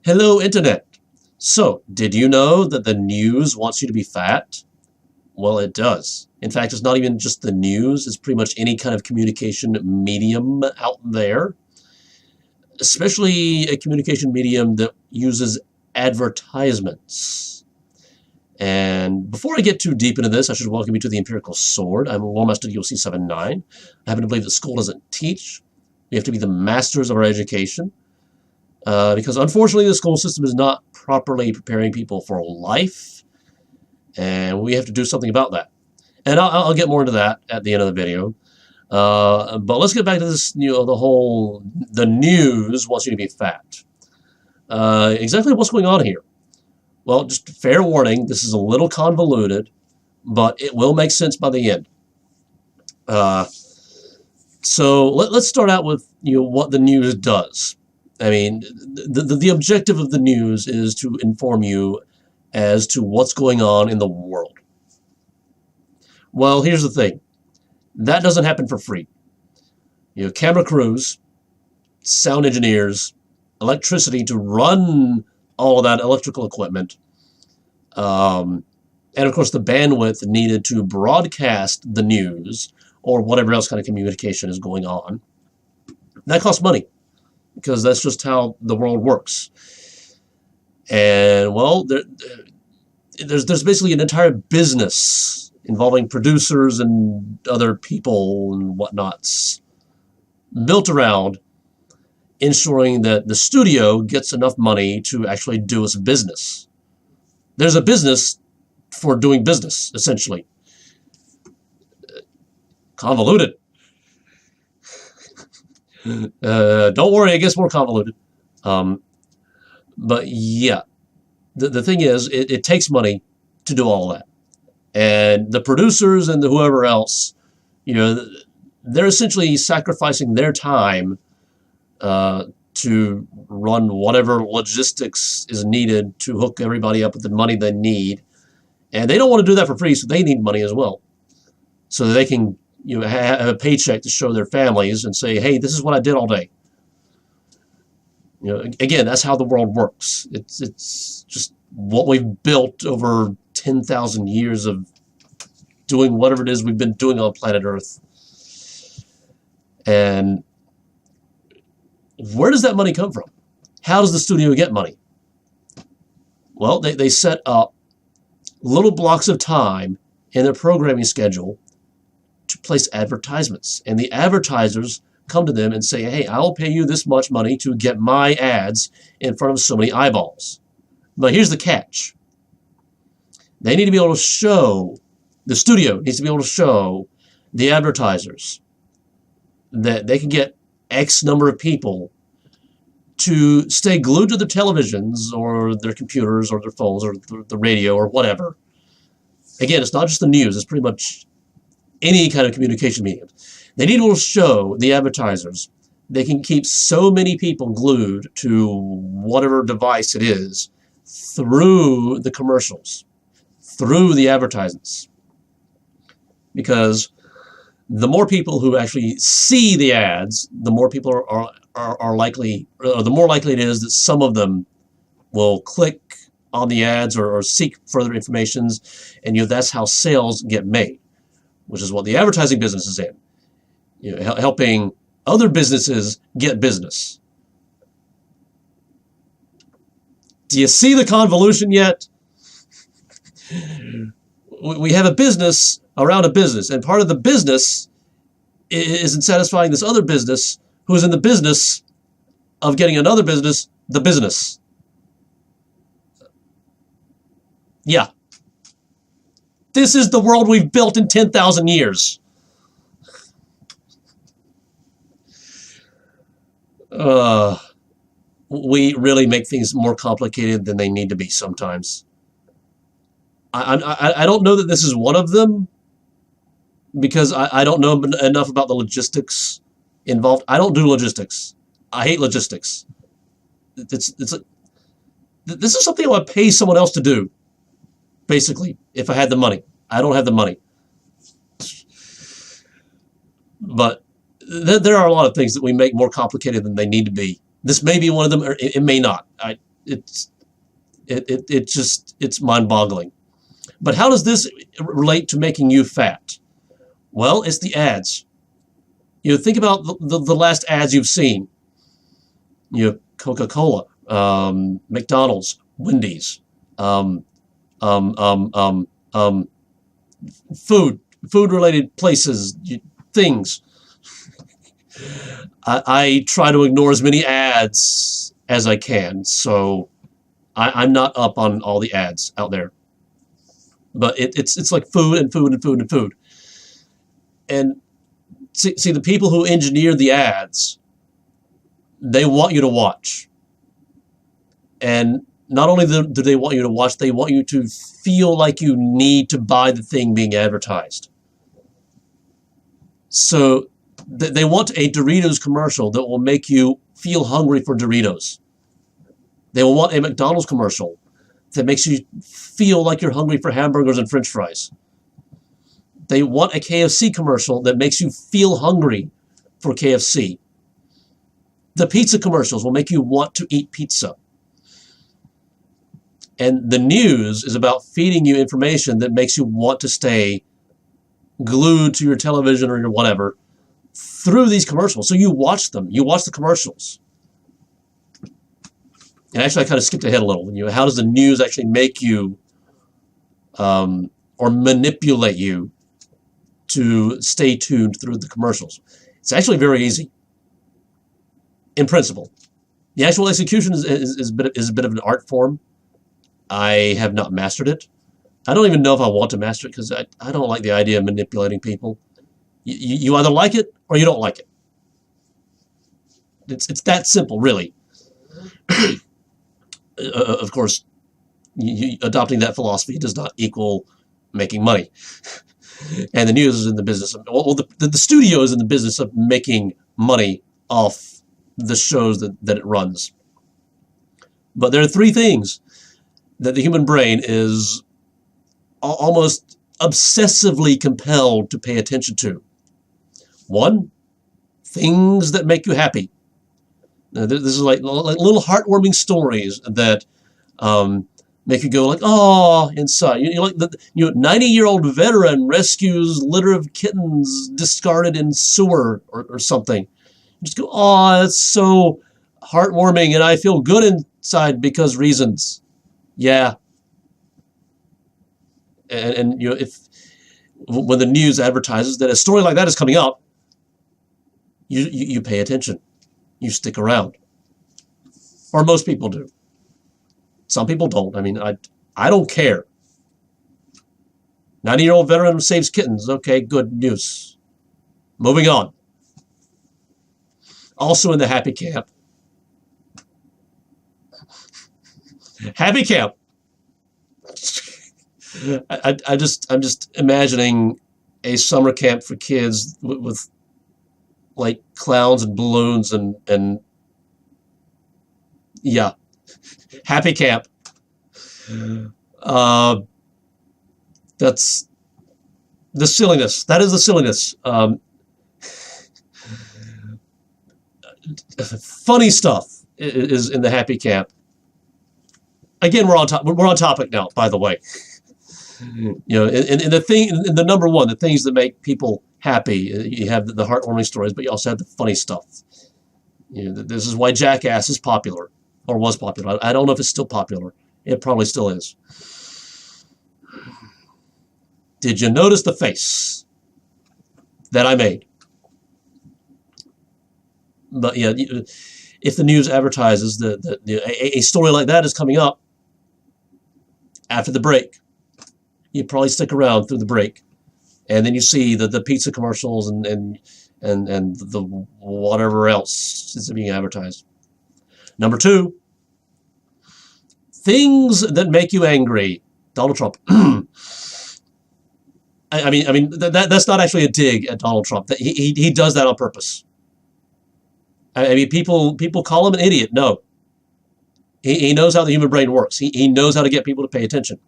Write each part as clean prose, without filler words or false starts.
Hello, Internet. So, did you know that the news wants you to be fat? Well, it does. In fact, it's not even just the news, it's pretty much any kind of communication medium out there, especially a communication medium that uses advertisements. And before I get too deep into this, I should welcome you to the Empirical Sword. I'm Lawmaster DLC79. I happen to believe that school doesn't teach. We have to be the masters of our education. Because unfortunately the school system is not properly preparing people for life, and we have to do something about that. And I'll get more into that at the end of the video. But let's get back to this, the news wants you to be fat. Exactly what's going on here? Well, just fair warning, this is a little convoluted, but it will make sense by the end. So let's start out with what the news does. I mean, the objective of the news is to inform you as to what's going on in the world. Well, here's the thing. That doesn't happen for free. Camera crews, sound engineers, electricity to run all of that electrical equipment, and of course the bandwidth needed to broadcast the news or whatever else kind of communication is going on. That costs money, because that's just how the world works. And, well, there's basically an entire business involving producers and other people and whatnots built around ensuring that the studio gets enough money to actually do its business. There's a business for doing business, essentially. Convoluted. Don't worry, it gets more convoluted. But yeah, the thing is, it takes money to do all that. And the producers and whoever else, they're essentially sacrificing their time to run whatever logistics is needed to hook everybody up with the money they need. And they don't want to do that for free, so they need money as well. So that they can have a paycheck to show their families and say, hey, this is what I did all day. Again, that's how the world works. It's just what we've built over 10,000 years of doing whatever it is we've been doing on planet Earth. And where does that money come from? How does the studio get money? Well, they set up little blocks of time in their programming schedule to place advertisements, and the advertisers come to them and say, hey, I'll pay you this much money to get my ads in front of so many eyeballs. But here's the catch. They need to be able to show, the studio needs to be able to show the advertisers that they can get X number of people to stay glued to their televisions or their computers or their phones or the radio or whatever. Again, it's not just the news, it's pretty much any kind of communication medium. They need to show the advertisers they can keep so many people glued to whatever device it is through the commercials, through the advertisements. Because the more people who actually see the ads, the more people are likely, or the more likely it is that some of them will click on the ads or seek further information, and that's how sales get made, which is what the advertising business is in. Helping other businesses get business. Do you see the convolution yet? We have a business around a business, and part of the business is in satisfying this other business who is in the business of getting another business the business. Yeah. This is the world we've built in 10,000 years. We really make things more complicated than they need to be sometimes. I don't know that this is one of them, because I don't know enough about the logistics involved. I don't do logistics. I hate logistics. This is something I would pay someone else to do, basically, if I had the money. I don't have the money. But there are a lot of things that we make more complicated than they need to be. This may be one of them, or it may not. it's mind-boggling. But how does this relate to making you fat? Well, it's the ads. Think about the last ads you've seen. Coca-Cola, McDonald's, Wendy's, food-related places, things. I try to ignore as many ads as I can, so I'm not up on all the ads out there. But it's like food and food and food and food. And see, the people who engineer the ads, they want you to watch. And not only do they want you to watch, they want you to feel like you need to buy the thing being advertised. So they want a Doritos commercial that will make you feel hungry for Doritos. They will want a McDonald's commercial that makes you feel like you're hungry for hamburgers and French fries. They want a KFC commercial that makes you feel hungry for KFC. The pizza commercials will make you want to eat pizza. And the news is about feeding you information that makes you want to stay glued to your television or your whatever through these commercials. So you watch them. You watch the commercials. And actually, I kind of skipped ahead a little. How does the news actually make you or manipulate you to stay tuned through the commercials? It's actually very easy in principle. The actual execution is a bit of an art form. I have not mastered it. I don't even know if I want to master it because I don't like the idea of manipulating people. You either like it or you don't like it. It's that simple, really. Of course, adopting that philosophy does not equal making money. And the news is in the business of, well, the studio is in the business of making money off the shows that it runs. But there are three things that the human brain is almost obsessively compelled to pay attention to. One, things that make you happy. Now, this is like little heartwarming stories that make you go like, oh, inside. You're like the 90-year-old veteran rescues litter of kittens discarded in sewer or something. You just go, oh, that's so heartwarming, and I feel good inside because reasons. Yeah. And if when the news advertises that a story like that is coming up, you pay attention. You stick around. Or most people do. Some people don't. I mean, I don't care. 90-year-old veteran saves kittens. Okay, good news. Moving on. Also in the happy camp. Happy camp. I'm just imagining a summer camp for kids with like clowns and balloons and yeah, happy camp. That's the silliness. That is the silliness. Funny stuff is in the happy camp. Again, we're on topic now, by the way. In the number one, the things that make people happy, you have the heartwarming stories, but you also have the funny stuff. This is why Jackass is popular, or was popular. I don't know if it's still popular. It probably still is. Did you notice the face that I made? But yeah, if the news advertises that a story like that is coming up after the break, you probably stick around through the break, and then you see the pizza commercials and the whatever else is being advertised. Number two, things that make you angry. Donald Trump. I mean that's not actually a dig at Donald Trump. He does that on purpose. I mean, people call him an idiot. No. He knows how the human brain works. He knows how to get people to pay attention.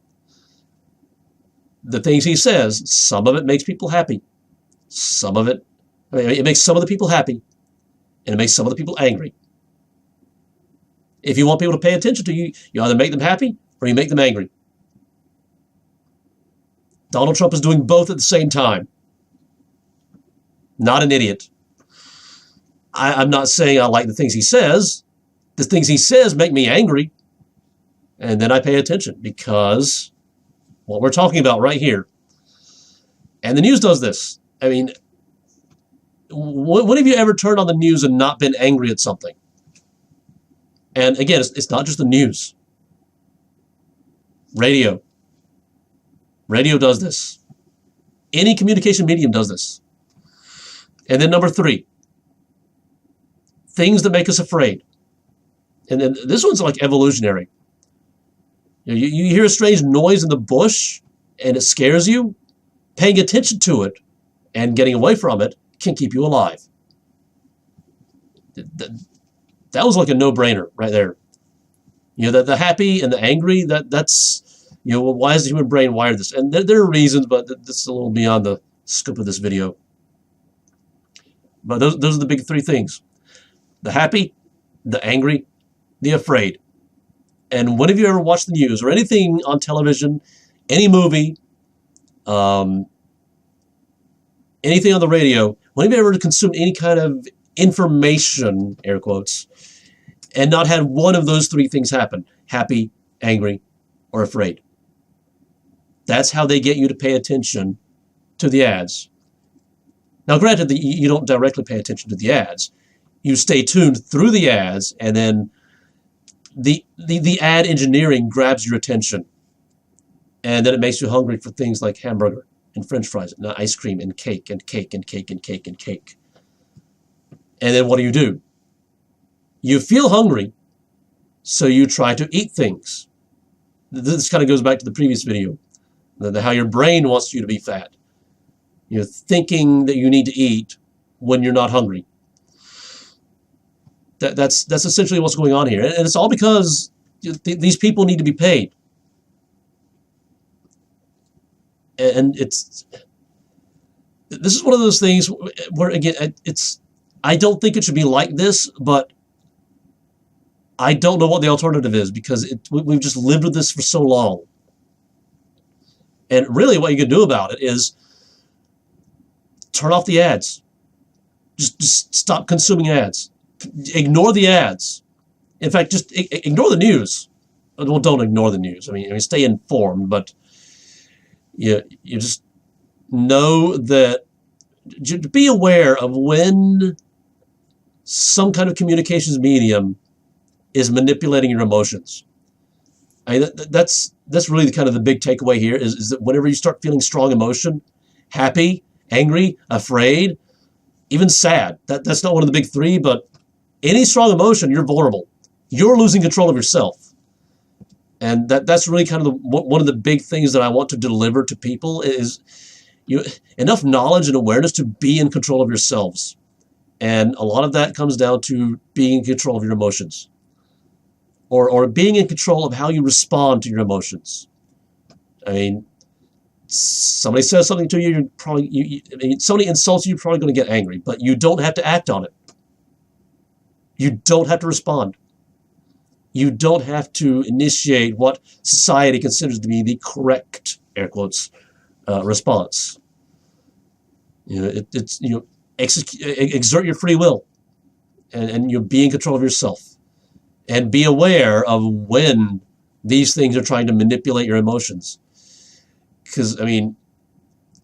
The things he says, some of it makes people happy. Some of it, it makes some of the people happy, and it makes some of the people angry. If you want people to pay attention to you, you either make them happy or you make them angry. Donald Trump is doing both at the same time. Not an idiot. I'm not saying I like the things he says. The things he says make me angry. And then I pay attention because what we're talking about right here. And the news does this. I mean, when have you ever turned on the news and not been angry at something? And again, it's not just the news. Radio. Radio does this. Any communication medium does this. And then number 3, things that make us afraid. And then this one's like evolutionary. You hear a strange noise in the bush and it scares you. Paying attention to it and getting away from it can keep you alive. That was like a no-brainer right there. The happy and the angry, that's, why is the human brain wired this? And there are reasons, but this is a little beyond the scope of this video. But those are the big 3 things. The happy, the angry, the afraid. And when have you ever watched the news or anything on television, any movie, anything on the radio, when have you ever consumed any kind of information, air quotes, and not had one of those 3 things happen? Happy, angry, or afraid. That's how they get you to pay attention to the ads. Now, granted, you don't directly pay attention to the ads. You stay tuned through the ads, and then the ad engineering grabs your attention. And then it makes you hungry for things like hamburger and french fries and ice cream and cake and cake and cake and cake and cake. And then what do? You feel hungry, so you try to eat things. This kind of goes back to the previous video, how your brain wants you to be fat. You're thinking that you need to eat when you're not hungry. That's essentially what's going on here. And it's all because these people need to be paid. And this is one of those things where, again, I don't think it should be like this, but I don't know what the alternative is because we've just lived with this for so long. And really what you can do about it is turn off the ads. Just stop consuming ads. Ignore the ads. In fact, just ignore the news. Well, don't ignore the news. I mean, stay informed, but you just know that, be aware of when some kind of communications medium is manipulating your emotions. I mean, that's really kind of the big takeaway here is that whenever you start feeling strong emotion, happy, angry, afraid, even sad, that's not one of the big 3, but any strong emotion, you're vulnerable. You're losing control of yourself. And that's really kind of one of the big things that I want to deliver to people is enough knowledge and awareness to be in control of yourselves. And a lot of that comes down to being in control of your emotions. Or being in control of how you respond to your emotions. I mean, somebody says something to you, you're probably, somebody insults you, you're probably going to get angry, but you don't have to act on it. You don't have to respond. You don't have to initiate what society considers to be the correct, air quotes, response. Exert your free will, and you be in control of yourself. And be aware of when these things are trying to manipulate your emotions. Because, I mean,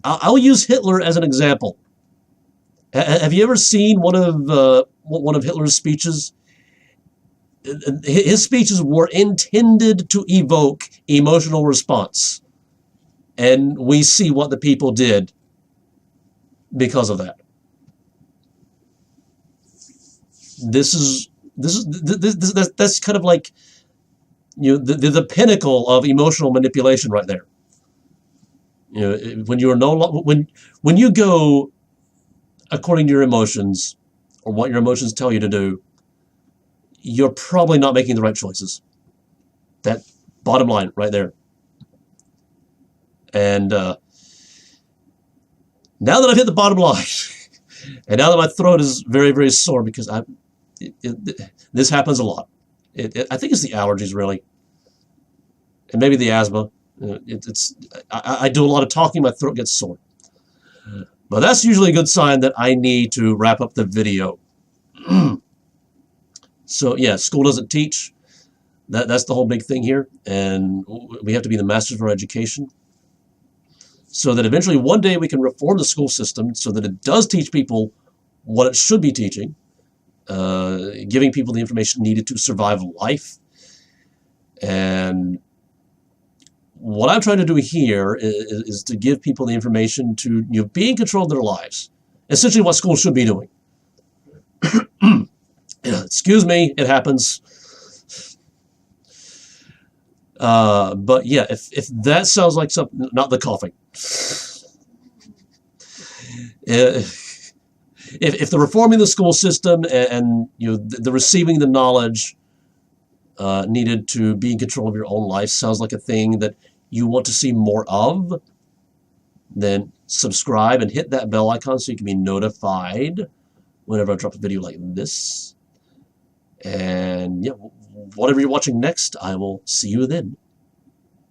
I'll use Hitler as an example. Have you ever seen one of Hitler's speeches? His speeches were intended to evoke emotional response. And we see what the people did because of that. That's kind of like the pinnacle of emotional manipulation right there. When you are when you go according to your emotions or what your emotions tell you to do, you're probably not making the right choices. That bottom line right there. And now that I've hit the bottom line, and now that my throat is very, very sore because this happens a lot. I think it's the allergies, really, and maybe the asthma. I do a lot of talking, my throat gets sore. But that's usually a good sign that I need to wrap up the video. So yeah, school doesn't teach. That's the whole big thing here, and we have to be the masters of our education, so that eventually one day we can reform the school system so that it does teach people what it should be teaching, giving people the information needed to survive life. And what I'm trying to do here is to give people the information to be in control of their lives. Essentially what school should be doing. Excuse me, it happens. But yeah, if that sounds like something, not the coughing. If the reforming the school system and the receiving the knowledge needed to be in control of your own life sounds like a thing that you want to see more of, then subscribe and hit that bell icon so you can be notified whenever I drop a video like this. And yeah, whatever you're watching next, I will see you then.